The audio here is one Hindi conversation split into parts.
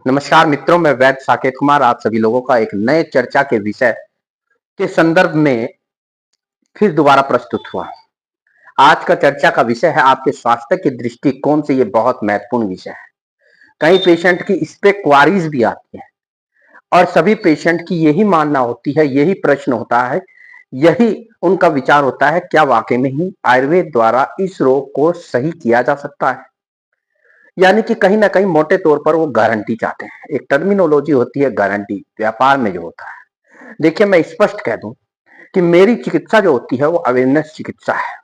नमस्कार मित्रों, मैं वैद्य साकेत कुमार आप सभी लोगों का एक नए चर्चा के विषय के संदर्भ में फिर दोबारा प्रस्तुत हुआ। आज का चर्चा का विषय है आपके स्वास्थ्य के दृष्टिकोण से ये बहुत महत्वपूर्ण विषय है। कई पेशेंट की इस पे क्वारीज भी आती है और सभी पेशेंट की यही मानना होती है, यही प्रश्न होता है, यही उनका विचार होता है, क्या वाकई में ही आयुर्वेद द्वारा इस रोग को सही किया जा सकता है? यानी कि कहीं ना कहीं मोटे तौर पर वो गारंटी चाहते हैं। एक टर्मिनोलॉजी होती है गारंटी, व्यापार में जो होता है। देखिए, मैं स्पष्ट कह दूं कि मेरी चिकित्सा जो होती है वो अवेयरनेस चिकित्सा है।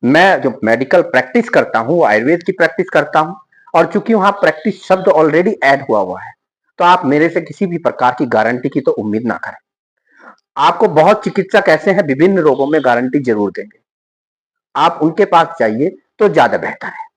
मैं जो मेडिकल प्रैक्टिस करता हूँ वो आयुर्वेद की प्रैक्टिस करता हूँ, और चूंकि वहां प्रैक्टिस शब्द ऑलरेडी ऐड हुआ है, तो आप मेरे से किसी भी प्रकार की गारंटी की तो उम्मीद ना करें। आपको बहुत चिकित्सक ऐसे हैं विभिन्न रोगों में गारंटी जरूर देंगे, आप उनके पास जाइए तो ज्यादा बेहतर है।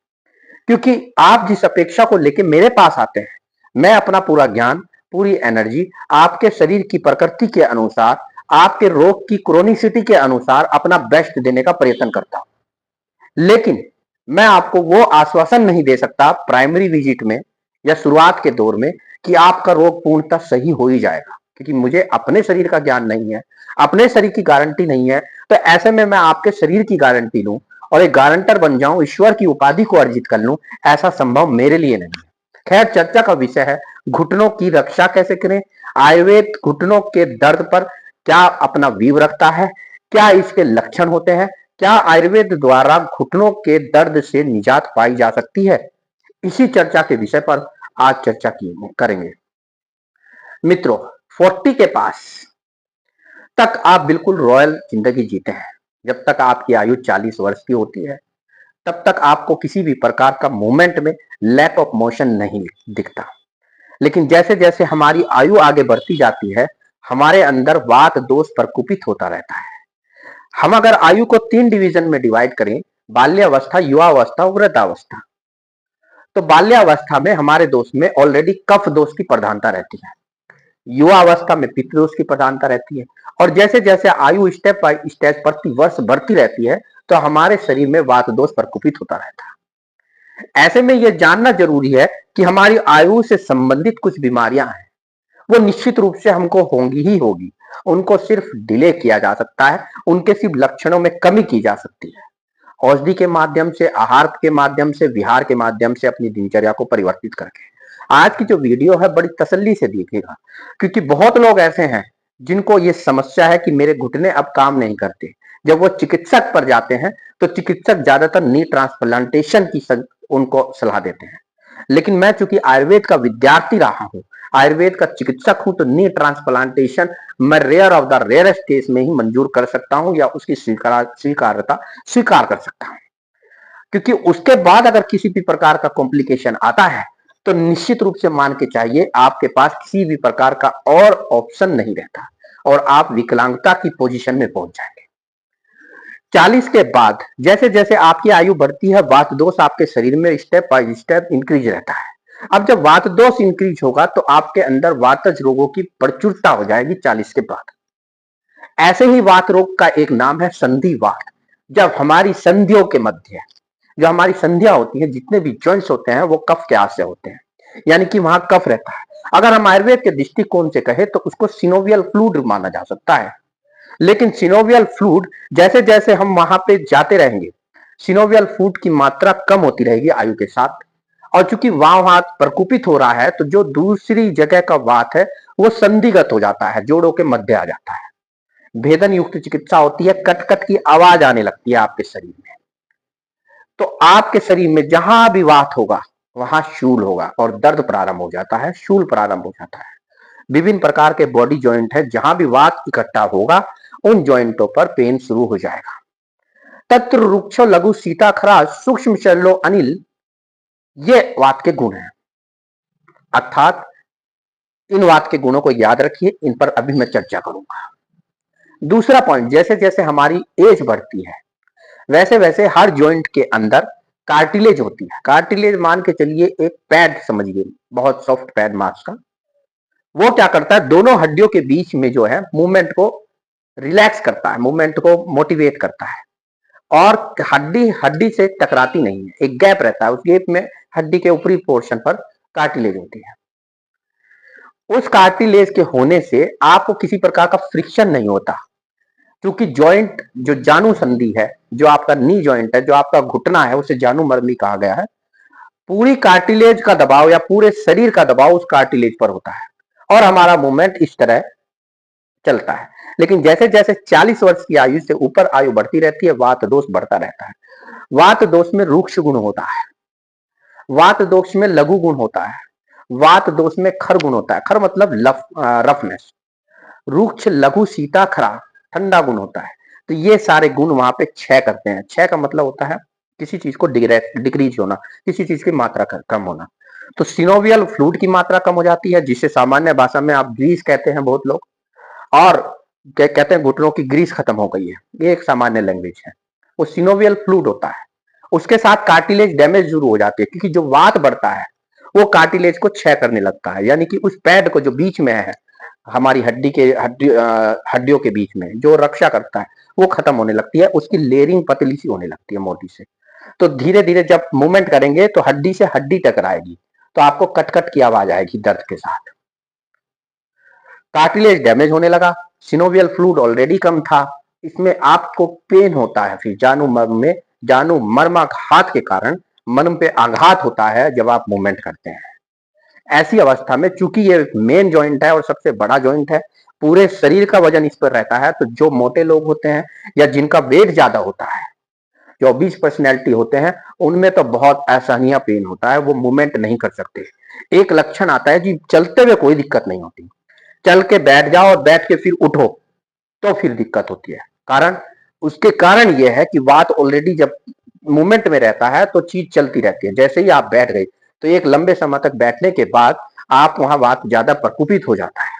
क्योंकि आप जिस अपेक्षा को लेके मेरे पास आते हैं, मैं अपना पूरा ज्ञान, पूरी एनर्जी आपके शरीर की प्रकृति के अनुसार, आपके रोग की क्रोनिसिटी के अनुसार अपना बेस्ट देने का प्रयत्न करता हूं। लेकिन मैं आपको वो आश्वासन नहीं दे सकता प्राइमरी विजिट में या शुरुआत के दौर में कि आपका रोग पूर्णतः सही हो ही जाएगा, क्योंकि मुझे अपने शरीर का ज्ञान नहीं है, अपने शरीर की गारंटी नहीं है। तो ऐसे में मैं आपके शरीर की गारंटी लूं और एक गारंटर बन जाऊं, ईश्वर की उपाधि को अर्जित कर लूं, ऐसा संभव मेरे लिए नहीं है। खैर, चर्चा का विषय है घुटनों की रक्षा कैसे करें। आयुर्वेद घुटनों के दर्द पर क्या अपना व्यू रखता है, क्या इसके लक्षण होते हैं, क्या आयुर्वेद द्वारा घुटनों के दर्द से निजात पाई जा सकती है, इसी चर्चा के विषय पर आज चर्चा करेंगे। मित्रों, 40 के पास तक आप बिल्कुल रॉयल जिंदगी जीते हैं। जब तक आपकी आयु 40 वर्ष की होती है, तब तक आपको किसी भी प्रकार का मूवमेंट में लैक ऑफ मोशन नहीं दिखता। लेकिन जैसे जैसे हमारी आयु आगे बढ़ती जाती है, हमारे अंदर वात दोष प्रकोपित होता रहता है। हम अगर आयु को 3 डिवीजन में डिवाइड करें, बाल्यावस्था, युवावस्था, वृद्धावस्था, तो बाल्यावस्था में हमारे दोष में ऑलरेडी कफ दोष की प्रधानता रहती है, युवा अवस्था में पित्त दोष की प्रधानता रहती है, और जैसे जैसे आयु स्टेप बाय स्टेप प्रति वर्ष बढ़ती रहती है, तो हमारे शरीर में वात दोष प्रकोपित होता रहता है। ऐसे में यह जानना जरूरी है कि हमारी आयु से संबंधित कुछ बीमारियां हैं, वो निश्चित रूप से हमको होंगी ही होगी। उनको सिर्फ डिले किया जा सकता है, उनके सिर्फ लक्षणों में कमी की जा सकती है, औषधि के माध्यम से, आहार के माध्यम से, विहार के माध्यम से, अपनी दिनचर्या को परिवर्तित करके। आज की जो वीडियो है बड़ी तसल्ली से देखिएगा, क्योंकि बहुत लोग ऐसे हैं जिनको ये समस्या है कि मेरे घुटने अब काम नहीं करते। जब वो चिकित्सक पर जाते हैं तो चिकित्सक ज्यादातर नी ट्रांसप्लांटेशन की उनको सलाह देते हैं। लेकिन मैं चूंकि आयुर्वेद का विद्यार्थी रहा हूं, आयुर्वेद का चिकित्सक हूं, तो नी ट्रांसप्लांटेशन मैं rare of the rarest case में ही मंजूर कर सकता हूं या उसकी स्वीकार्यता स्वीकार कर सकता हूं। क्योंकि उसके बाद अगर किसी भी प्रकार का कॉम्प्लिकेशन आता है, तो निश्चित रूप से मान के चाहिए आपके पास किसी भी प्रकार का और ऑप्शन नहीं रहता और आप विकलांगता की पोजीशन में पहुंच जाएंगे। 40 के बाद जैसे जैसे आपकी आयु बढ़ती है, वात दोष आपके शरीर में स्टेप बाय स्टेप इंक्रीज रहता है। अब जब वात दोष इंक्रीज होगा तो आपके अंदर वातज रोगों की प्रचुरता हो जाएगी 40 के बाद। ऐसे ही वात रोग का एक नाम है संधि वात। जब हमारी संधियों के मध्य, जो हमारी संधियां होती हैं, जितने भी जॉइंट्स होते हैं, वो कफ के आश्रय होते हैं, यानी कि वहां कफ रहता है। अगर हम आयुर्वेद के दृष्टिकोण से कहें तो उसको सिनोवियल फ्लूइड माना जा सकता है। लेकिन सिनोवियल फ्लूइड जैसे जैसे हम वहां पे जाते रहेंगे, सिनोवियल फ्लूइड की मात्रा कम होती रहेगी आयु के साथ। और चूंकि वहां वात प्रकोपित हो रहा है, तो जो दूसरी जगह का वात है वो संधिगत हो जाता है, जोड़ों के मध्य आ जाता है। भेदन युक्त चिकित्सा होती है, कट कट की आवाज आने लगती है आपके शरीर में। तो आपके शरीर में जहां भी वात होगा वहां शूल होगा और दर्द प्रारंभ हो जाता है, शूल प्रारंभ हो जाता है। विभिन्न प्रकार के बॉडी जॉइंट है, जहां भी वात इकट्ठा होगा उन जॉइंटों पर पेन शुरू हो जाएगा। तत्र रुक्षो लघु सीता खराज सूक्ष्म शल्लो अनिल, ये वात के गुण हैं। अर्थात इन वात के गुणों को याद रखिए, इन पर अभी मैं चर्चा करूंगा। दूसरा पॉइंट, जैसे जैसे हमारी एज बढ़ती है वैसे वैसे हर जॉइंट के अंदर कार्टिलेज होती है। कार्टिलेज मान के चलिए एक पैड समझिए, बहुत सॉफ्ट पैड मांस का। वो क्या करता है, दोनों हड्डियों के बीच में जो है मूवमेंट को रिलैक्स करता है, मूवमेंट को मोटिवेट करता है, और हड्डी हड्डी से टकराती नहीं है, एक गैप रहता है, उस गैप में हड्डी के ऊपरी पोर्शन पर कार्टिलेज होती है। उस कार्टिलेज के होने से आपको किसी प्रकार का फ्रिक्शन नहीं होता, क्योंकि जॉइंट जो जानू संधि है, जो आपका नी जॉइंट है, जो आपका घुटना है, उसे जानू मर्मी कहा गया है। पूरी कार्टिलेज का दबाव या पूरे शरीर का दबाव उस कार्टिलेज पर होता है और हमारा मूवमेंट इस तरह चलता है। लेकिन जैसे जैसे 40 वर्ष की आयु से ऊपर आयु बढ़ती रहती है, वात दोष बढ़ता रहता है। वात दोष में रूक्ष गुण होता है, वात दोष में लघु गुण होता है, वात दोष में खर गुण होता है। खर मतलब रफनेस। रूक्ष लघु सीता खरा ठंडा गुण होता है। तो ये सारे गुण वहां पे क्षय करते हैं। क्षय का मतलब होता है किसी चीज को डिक्रीज होना, किसी चीज की मात्रा कम होना। तो सिनोवियल फ्लूइड की मात्रा कम हो जाती है, जिसे सामान्य भाषा में आप ग्रीस कहते हैं बहुत लोग, और कहते हैं घुटनों की ग्रीस खत्म हो गई है। ये एक सामान्य लैंग्वेज है। वो सिनोवियल फ्लूइड होता है। उसके साथ कार्टिलेज डैमेज शुरू हो जाती है, क्योंकि जो वात बढ़ता है वो कार्टिलेज को क्षय करने लगता है, यानी कि उस पैड को जो बीच में है, हमारी हड्डियों के बीच में जो रक्षा करता है, वो खत्म होने लगती है। उसकी लेयरिंग पतली सी होने लगती है, मोटी से। तो धीरे धीरे जब मूवमेंट करेंगे तो हड्डी से हड्डी टकराएगी, तो आपको कट कट की आवाज आएगी दर्द के साथ। कार्टिलेज डैमेज होने लगा, सिनोवियल फ्लूइड ऑलरेडी कम था, इसमें आपको पेन होता है। फिर जानू मर्म में, जानू मर्माघात के कारण मर्म पे आघात होता है जब आप मूवमेंट करते हैं। ऐसी अवस्था में, चूंकि ये मेन जॉइंट है और सबसे बड़ा जॉइंट है, पूरे शरीर का वजन इस पर रहता है, तो जो मोटे लोग होते हैं या जिनका वेट ज्यादा होता है, जो 20 पर्सनैलिटी होते हैं, उनमें तो बहुत असहनीय पेन होता है, वो मूवमेंट नहीं कर सकते। एक लक्षण आता है जी, चलते हुए कोई दिक्कत नहीं होती, चल के बैठ जाओ और बैठ के फिर उठो तो फिर दिक्कत होती है। कारण, उसके कारण यह है कि वात ऑलरेडी जब मूवमेंट में रहता है तो चीज चलती रहती है। जैसे ही आप बैठ गए तो एक लंबे समय तक बैठने के बाद आप वहां वात ज्यादा प्रकोपित हो जाता है,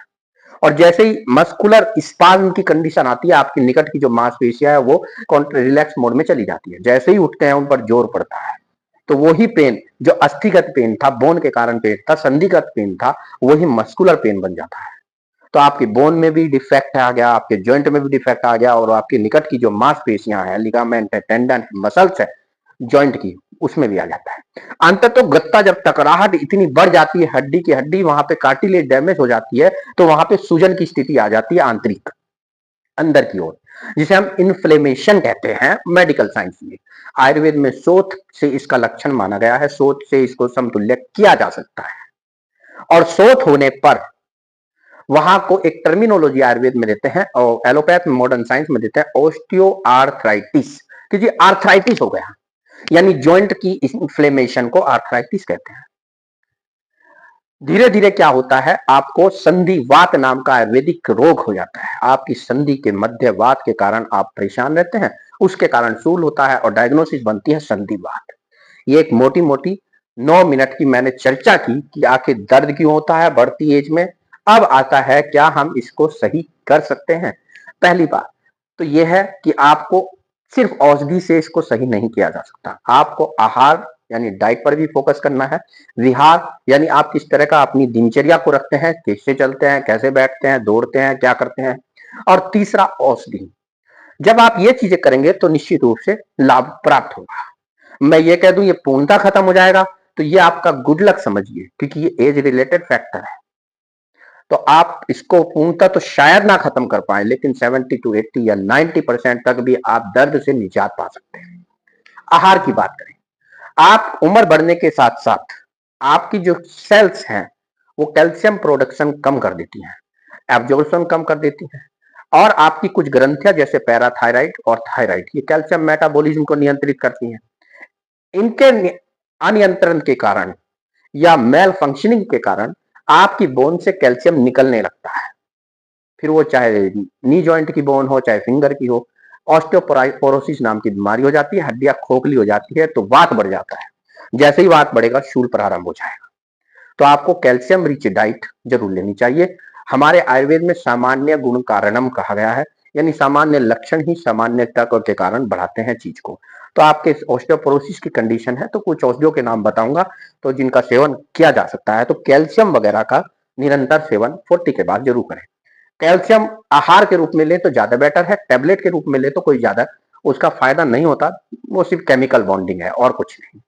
और जैसे ही मस्कुलर स्पाज्म की कंडीशन आती है, आपकी निकट की जो मांसपेशियां है वो रिलैक्स मोड में चली जाती है। जैसे ही उठते हैं उन पर जोर पड़ता है, तो वही पेन जो अस्थिगत पेन था, बोन के कारण पेन था, संधिगत पेन था, वही मस्कुलर पेन बन जाता है। तो आपकी बोन में भी डिफेक्ट आ गया, आपके जॉइंट में भी डिफेक्ट आ गया, और आपकी निकट की जो मांसपेशियां हैं, लिगामेंट है, टेंडन है, मसल्स है जॉइंट की, उसमें भी आ जाता है। अंत तो गत्ता जब टकराहट इतनी बढ़ जाती है, हड्डी की हड्डी, वहां पे कार्टिलेज डैमेज हो जाती है, तो वहां पे सूजन की स्थिति आ जाती है आंतरिक, अंदर की ओर, जिसे हम इन्फ्लेमेशन कहते हैं मेडिकल साइंस में। आयुर्वेद में शोथ से इसका लक्षण माना गया है, शोथ से इसको समतुल्य किया जा सकता है। और शोथ होने पर वहां को एक टर्मिनोलॉजी आयुर्वेद में देते हैं और एलोपैथ मॉडर्न साइंस में देते हैं ऑस्टियो आर्थराइटिस, कि जी आर्थराइटिस हो गया, यानी जॉइंट की इन्फ्लेमेशन को आर्थराइटिस कहते हैं। धीरे धीरे क्या होता है, आपको संधिवात नाम का आयुर्वेदिक रोग हो जाता है। आपकी संधि के मध्य वात के कारण आप परेशान रहते हैं, उसके कारण शूल होता है और डायग्नोसिस बनती है संधिवात। ये एक मोटी मोटी 9 मिनट की मैंने चर्चा की कि आखिर दर्द क्यों होता है बढ़ती एज में। अब आता है क्या हम इसको सही कर सकते हैं। पहली बात तो यह है कि आपको सिर्फ औषधि से इसको सही नहीं किया जा सकता, आपको आहार यानी डाइट पर भी फोकस करना है। विहार यानी आप किस तरह का अपनी दिनचर्या को रखते हैं, कैसे चलते हैं, कैसे बैठते हैं, दौड़ते हैं, क्या करते हैं। और तीसरा औषधि। जब आप ये चीजें करेंगे तो निश्चित रूप से लाभ प्राप्त होगा। मैं ये कह दूं ये पूर्णता खत्म हो जाएगा तो ये आपका गुड लक समझिए, क्योंकि ये एज रिलेटेड फैक्टर है। तो आप इसको पूर्णता तो शायद ना खत्म कर पाए, लेकिन 70 to 80 या 90% तक भी आप दर्द से निजात पा सकते हैं। आहार की बात करें, आप उम्र बढ़ने के साथ साथ आपकी जो सेल्स हैं वो कैल्शियम प्रोडक्शन कम कर देती हैं, एब्जॉर्प्शन कम कर देती हैं, और आपकी कुछ ग्रंथियां जैसे पैराथायराइड और थायराइड, ये कैल्शियम मेटाबॉलिज्म को नियंत्रित करती हैं। इनके अनियंत्रण के कारण या मेल फंक्शनिंग के कारण आपकी बोन से कैल्शियम निकलने लगता है। फिर वो चाहे नी जॉइंट की बोन हो, चाहे फिंगर की हो, ऑस्टियोपोरोसिस नाम की बीमारी हो जाती है, हड्डियां खोखली हो जाती है, तो वात बढ़ जाता है। जैसे ही वात बढ़ेगा शूल प्रारंभ हो जाएगा। तो आपको कैल्शियम रिच डाइट जरूर लेनी चाहिए। हमारे आयुर्वेद में सामान्य गुण कारणम कहा गया है, यानी सामान्य लक्षण ही सामान्य तत्व के कारण बढ़ाते हैं चीज को। तो आपके ऑस्टियोपोरोसिस की कंडीशन है तो कुछ औषधियों के नाम बताऊंगा तो जिनका सेवन किया जा सकता है। तो कैल्शियम वगैरह का निरंतर सेवन 40 के बाद जरूर करें। कैल्शियम आहार के रूप में ले तो ज्यादा बेटर है, टैबलेट के रूप में ले तो कोई ज्यादा उसका फायदा नहीं होता, वो सिर्फ केमिकल बॉन्डिंग है और कुछ नहीं।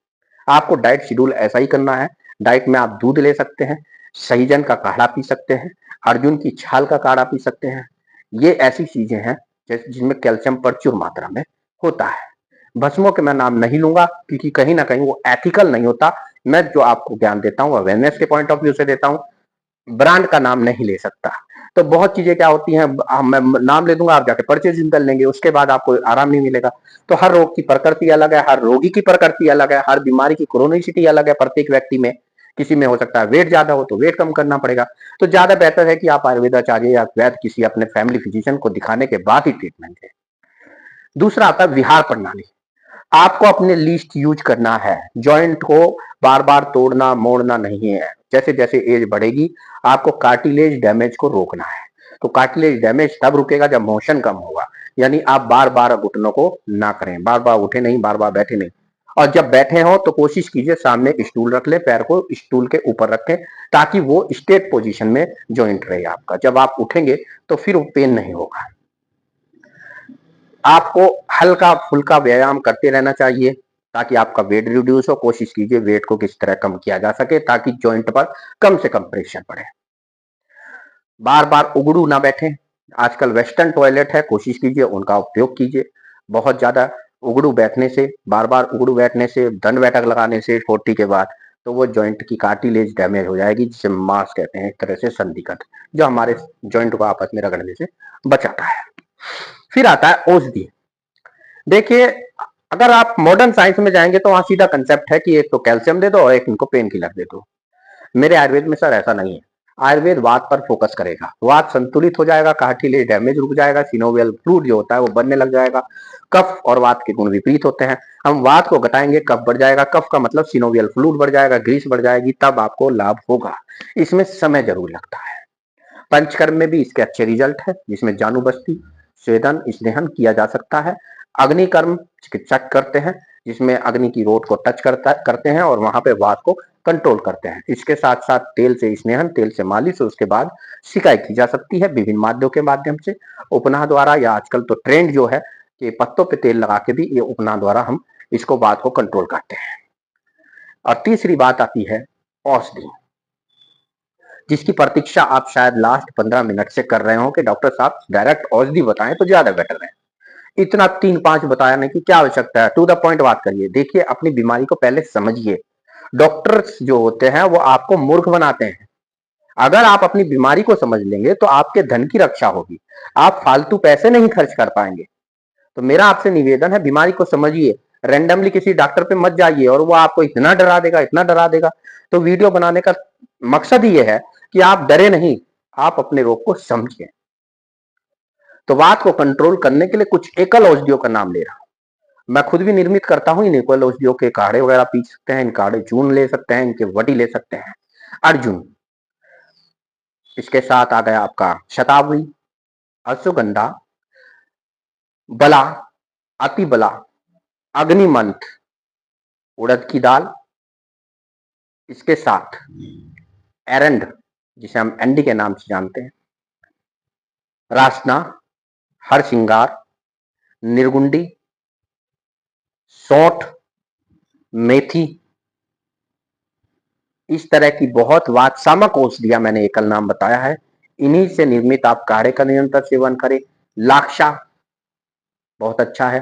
आपको डाइट शेड्यूल ऐसा ही करना है। डाइट में आप दूध ले सकते हैं, सहीजन का काढ़ा पी सकते हैं, अर्जुन की छाल का काढ़ा पी सकते हैं। ये ऐसी चीजें हैं जिनमें कैल्शियम प्रचुर मात्रा में होता है। भस्मों के मैं नाम नहीं लूंगा क्योंकि कहीं ना कहीं वो एथिकल नहीं होता। मैं जो आपको ज्ञान देता हूँ अवेयरनेस के पॉइंट ऑफ व्यू से देता हूँ, ब्रांड का नाम नहीं ले सकता। तो बहुत चीजें क्या होती हैं, मैं नाम ले दूंगा, आप जाके परचेजिंग कर लेंगे, उसके बाद आपको आराम नहीं मिलेगा। तो हर रोग की प्रकृति अलग है, हर रोगी की प्रकृति अलग है, हर बीमारी की क्रोनिसिटी अलग है प्रत्येक व्यक्ति में। किसी में हो सकता है वेट ज्यादा हो तो वेट कम करना पड़ेगा। तो ज्यादा बेहतर है कि आप आयुर्वेदाचार्य या वैद्य किसी अपने फैमिली फिजिशियन को दिखाने के बाद ही ट्रीटमेंट दें। दूसरा आता है विहार प्रणाली। आपको अपने लीस्ट यूज करना है, जॉइंट को बार बार तोड़ना मोड़ना नहीं है। जैसे जैसे एज बढ़ेगी आपको कार्टिलेज डैमेज को रोकना है। तो कार्टिलेज डैमेज तब रुकेगा जब मोशन कम होगा, यानी आप बार बार घुटनों को ना करें, बार बार उठे नहीं, बार बार बैठे नहीं। और जब बैठे हो तो कोशिश कीजिए सामने स्टूल रख ले, पैर को स्टूल के ऊपर रखें ताकि वो स्ट्रेट पोजीशन में जॉइंट रहे आपका। जब आप उठेंगे तो फिर वो पेन नहीं होगा। आपको हल्का फुल्का व्यायाम करते रहना चाहिए ताकि आपका वेट रिड्यूस हो। कोशिश कीजिए वेट को किस तरह कम किया जा सके ताकि जॉइंट पर कम से कम प्रेशर पड़े। बार बार उगड़ू ना बैठे। आजकल वेस्टर्न टॉयलेट है, कोशिश कीजिए उनका उपयोग कीजिए। बहुत ज्यादा उगड़ू बैठने से, बार बार उगड़ू बैठने से, दंड बैठक लगाने से 40 के बाद तो वो जॉइंट की कार्टिलेज डैमेज हो जाएगी, जिसे मांस कहते हैं, एक तरह से संधिकत, जो हमारे जॉइंट को आपस में रगड़ने से बचाता है। फिर आता है औषधि। देखिए, अगर आप मॉडर्न साइंस में जाएंगे तो वहां सीधा कंसेप्ट है कि एक तो कैल्शियम दे दो और एक इनको पेन किलर दे दो। मेरे आयुर्वेद में सर ऐसा नहीं है। आयुर्वेद वात पर फोकस करेगा, वात संतुलित हो जाएगा, कार्टिलेज डैमेज रुक जाएगा, सिनोवियल फ्लूइड जो होता है वो बनने लग जाएगा। कफ और वात के गुण विपरीत होते हैं। हम वात को घटाएंगे, कफ बढ़ जाएगा, कफ का मतलब सिनोवियल फ्लूइड बढ़ जाएगा, ग्रीस बढ़ जाएगी, तब आपको लाभ होगा। इसमें समय जरूर लगता है। पंचकर्म में भी इसके अच्छे रिजल्ट है, जिसमें जानू बस्ती, स्वेदन, स्नेहन किया जा सकता है। अग्निकर्म चिकित्सक करते हैं, जिसमें अग्नि की रोड को टच करते हैं और वहां पे वात को कंट्रोल करते हैं। इसके साथ साथ तेल से स्नेहन, तेल से मालिश, उसके बाद सिकाई की जा सकती है विभिन्न माध्यमों के माध्यम से, उपनाह द्वारा, या आजकल तो ट्रेंड जो है कि पत्तों पे तेल लगा के भी ये उपनाह द्वारा हम इसको वात को कंट्रोल करते हैं। और तीसरी बात आती है औषधि, जिसकी प्रतीक्षा आप शायद लास्ट 15 मिनट से कर रहे हो कि डॉक्टर साहब डायरेक्ट औषधि बताएं तो ज्यादा बेटर है। इतना 3-5 बताया नहीं कि क्या आवश्यकता है, टू द पॉइंट बात करिए। देखिए, अपनी बीमारी को पहले समझिए। डॉक्टर्स जो होते हैं वो आपको मूर्ख बनाते हैं। अगर आप अपनी बीमारी को समझ लेंगे तो आपके धन की रक्षा होगी, आप फालतू पैसे नहीं खर्च कर पाएंगे। तो मेरा आपसे निवेदन है, बीमारी को समझिए, रेंडमली किसी डॉक्टर पे मत जाइए और वो आपको इतना डरा देगा, इतना डरा देगा। तो वीडियो बनाने का मकसद ही ये है कि आप डरे नहीं, आप अपने रोग को समझिए। तो वात को कंट्रोल करने के लिए कुछ एकल औषधियों का नाम ले रहा हूं। मैं खुद भी निर्मित करता हूं इन एकल औषधियों के काढ़े वगैरह पी सकते हैं, इन काढ़े चूर्ण ले सकते हैं, इनके वटी ले सकते हैं। अर्जुन, इसके साथ आ गया आपका शतावरी, अश्वगंधा, बला, अति बला, अग्निमंथ, उड़द की दाल, इसके साथ एरंड, जिसे हम एंडी के नाम से जानते हैं, रासना, हरसिंगार, निर्गुंडी, सौंठ, मेथी, इस तरह की बहुत वातसामक औषधियां मैंने एकल नाम बताया है। इन्हीं से निर्मित आप काढ़े का निरंतर सेवन करें। लाक्षा बहुत अच्छा है,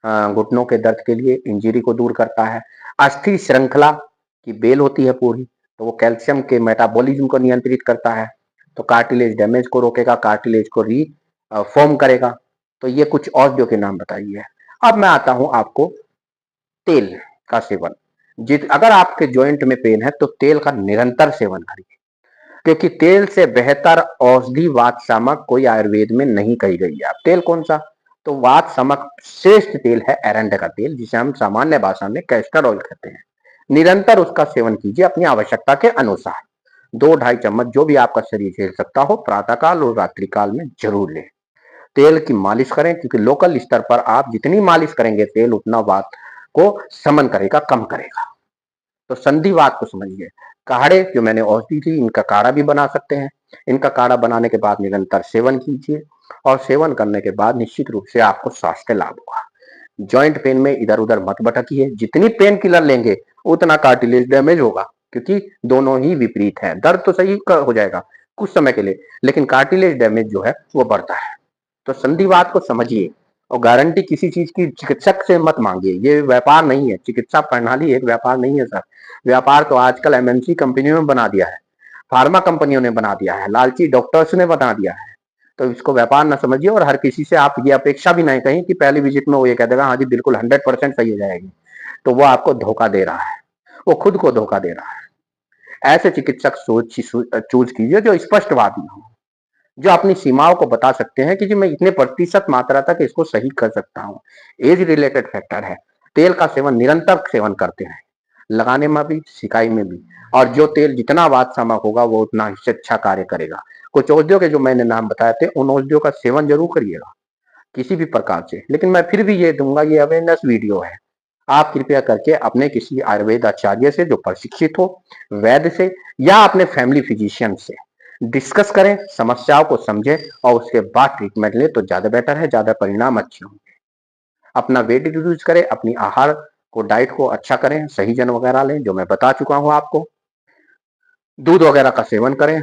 घुटनों के दर्द के लिए, इंजरी को दूर करता है। अस्थि श्रृंखला की बेल होती है पूरी, तो वो कैल्शियम के मेटाबॉलिज्म को नियंत्रित करता है, तो कार्टिलेज डैमेज को रोकेगा, कार्टिलेज को री फॉर्म करेगा। तो ये कुछ औषधियों के नाम बताइए। अब मैं आता हूं आपको तेल का सेवन। अगर आपके जॉइंट में पेन है तो तेल का निरंतर सेवन करिए, क्योंकि तेल से बेहतर औषधि वातशामक कोई आयुर्वेद में नहीं कही गई है। अब तेल कौन सा, तो वातशामक श्रेष्ठ तेल है एरंड का तेल, जिसे हम सामान्य भाषा में कैस्टर ऑयल कहते हैं। निरंतर उसका सेवन कीजिए अपनी आवश्यकता के अनुसार, 2-2.5 चम्मच जो भी आपका शरीर झेल सकता हो, प्रातःकाल और रात्रि काल में जरूर लें। तेल की मालिश करें, क्योंकि लोकल स्तर पर आप जितनी मालिश करेंगे तेल उतना वात को समन करेगा, कम करेगा। तो संधिवात को समझिए। काढ़े जो मैंने औषधि थी, इनका काढ़ा भी बना सकते हैं। इनका काढ़ा बनाने के बाद निरंतर सेवन कीजिए, और सेवन करने के बाद निश्चित रूप से आपको स्वास्थ्य लाभ होगा। जॉइंट पेन में इधर उधर मत भटकिए, जितनी पेन किलर लेंगे उतना कार्टिलेज डैमेज होगा। क्योंकि दोनों ही विपरीत है। दर्द तो सही हो जाएगा कुछ समय के लिए, लेकिन कार्टिलेज डैमेज जो है वो बढ़ता है। तो संधिवात को समझिए और गारंटी किसी चीज की चिकित्सक से मत मांगिए। ये व्यापार नहीं है, चिकित्सा प्रणाली एक व्यापार नहीं है सर। व्यापार तो आजकल एमएनसी कंपनियों में बना दिया है, फार्मा कंपनियों ने बना दिया है, लालची डॉक्टर्स ने बना दिया है। तो इसको व्यापार ना समझिए और हर किसी से आप ये अपेक्षा भी नहीं कहीं कि पहली विजिट में वो ये कह देगा हाँ जी बिल्कुल 100% सही हो जाएगी। तो वो आपको धोखा दे रहा है, वो खुद को धोखा दे रहा है। ऐसे चिकित्सक चूज कीजिए जो स्पष्टवादी हो, जो अपनी सीमाओं को बता सकते हैं कि जी मैं इतने प्रतिशत मात्रा तक इसको सही कर सकता हूँ। एज रिलेटेड फैक्टर है। तेल का सेवन निरंतर सेवन करते हैं, लगाने में भी सिकाई में भी, और जो तेल जितना वातसामक होगा वो उतना ही अच्छा कार्य करेगा। कुछ औषधियों के जो मैंने नाम बताए थे उन औषधियों का सेवन जरूर करिएगा किसी भी प्रकार से, लेकिन मैं फिर भी ये दूंगा, ये अवेयरनेस वीडियो है, आप कृपया करके अपने किसी आयुर्वेद आचार्य से जो प्रशिक्षित हो, वैद्य से या अपने फैमिली फिजिशियन से डिस्कस करें, समस्याओं को समझें और उसके बाद ट्रीटमेंट लें तो ज्यादा बेटर है, ज्यादा परिणाम अच्छे होंगे। अपना वेट रिड्यूस करें, अपनी आहार को डाइट को अच्छा करें, सही जन वगैरह लें जो मैं बता चुका हूं आपको, दूध वगैरह का सेवन करें।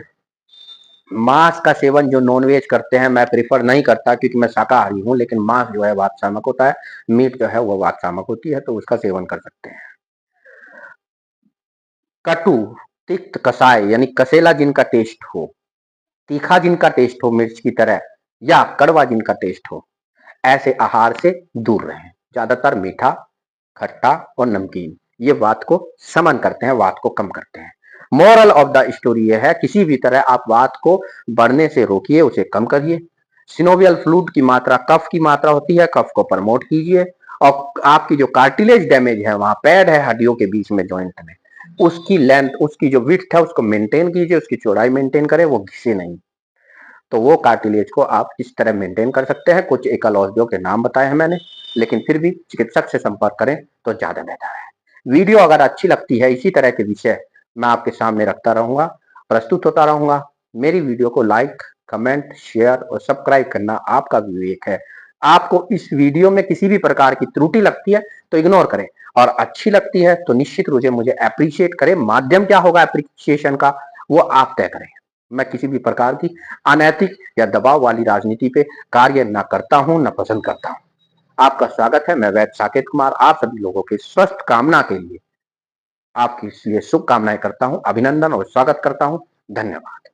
मांस का सेवन जो नॉनवेज करते हैं मैं प्रेफर नहीं करता क्योंकि मैं शाकाहारी हूं, लेकिन मांस जो है वातसामक होता है, मीट जो है वो वातसामक होती है, तो उसका सेवन कर सकते हैं। कटु तिक्त कसाय यानी कसेला जिनका टेस्ट हो, तीखा जिनका टेस्ट हो मिर्च की तरह, या कड़वा जिनका टेस्ट हो, ऐसे आहार से दूर रहें। ज्यादातर मीठा, खट्टा और नमकीन ये वात को समन करते हैं, वात को कम करते हैं। मोरल ऑफ द स्टोरी ये है, किसी भी तरह आप वात को बढ़ने से रोकिए, उसे कम करिए। सिनोवियल फ्लूइड की मात्रा, कफ की मात्रा होती है, कफ को प्रमोट कीजिए। और आपकी जो कार्टिलेज डैमेज है, वहां पैड है हड्डियों के बीच में जॉइंट में, उसकी लेंथ, उसकी जो विड्थ है उसको मेंटेन कीजिए, उसकी चौड़ाई मेंटेन करें, वो घिसे नहीं। तो वो कार्टिलेज को आप इस तरह मेंटेन कर सकते हैं। कुछ एकल औषधियों के नाम बताए हैं मैंने, लेकिन फिर भी चिकित्सक से संपर्क करें तो ज्यादा बेहतर है। वीडियो अगर अच्छी लगती है, इसी तरह के विषय मैं आपके सामने रखता रहूंगा, प्रस्तुत होता रहूंगा। मेरी वीडियो को लाइक, कमेंट, शेयर और सब्सक्राइब करना आपका विवेक है। आपको इस वीडियो में किसी भी प्रकार की त्रुटि लगती है तो इग्नोर करें, और अच्छी लगती है तो निश्चित रूप से मुझे अप्रिशिएट करें। माध्यम क्या होगा अप्रिशिएशन का वो आप तय करें। मैं किसी भी प्रकार की अनैतिक या दबाव वाली राजनीति पे कार्य न करता हूं, न पसंद करता हूं। आपका स्वागत है। मैं वैद्य साकेत कुमार आप सभी लोगों के स्वस्थ कामना के लिए आपकी लिए शुभकामनाएं करता हूं, अभिनंदन और स्वागत करता हूं। धन्यवाद।